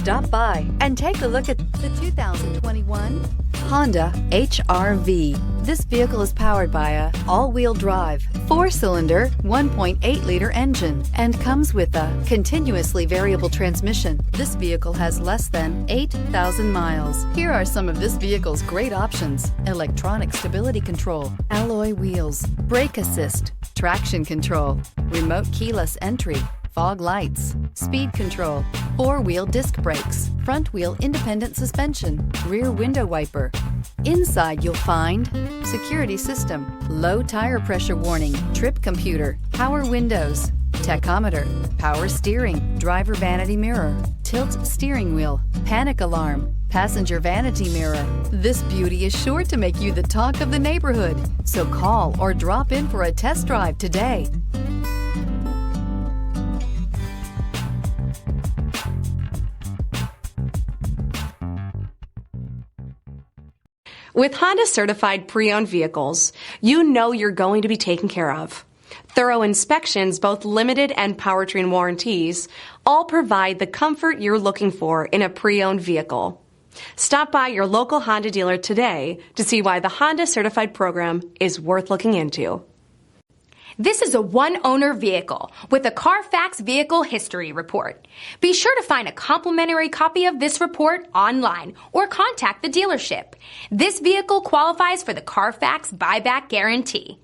Stop by and take a look at the 2021 Honda HR-V. This vehicle is powered by a all-wheel drive, 4-cylinder, 1.8-liter engine and comes with a continuously variable transmission. This vehicle has less than 8,000 miles. Here are some of this vehicle's great options: electronic stability control, alloy wheels, brake assist, traction control, remote keyless entry, fog lights, speed control, 4-wheel disc brakes, front wheel independent suspension, rear window wiper. Inside you'll find security system, low tire pressure warning, trip computer, power windows, tachometer, power steering, driver vanity mirror, tilt steering wheel, panic alarm, passenger vanity mirror. This beauty is sure to make you the talk of the neighborhood. So call or drop in for a test drive today. With Honda certified pre-owned vehicles, you know you're going to be taken care of. Thorough inspections, both limited and powertrain warranties, all provide the comfort you're looking for in a pre-owned vehicle. Stop by your local Honda dealer today to see why the Honda certified program is worth looking into. This is a one-owner vehicle with a CARFAX Vehicle History Report. Be sure to find a complimentary copy of this report online or contact the dealership. This vehicle qualifies for the CARFAX Buyback Guarantee.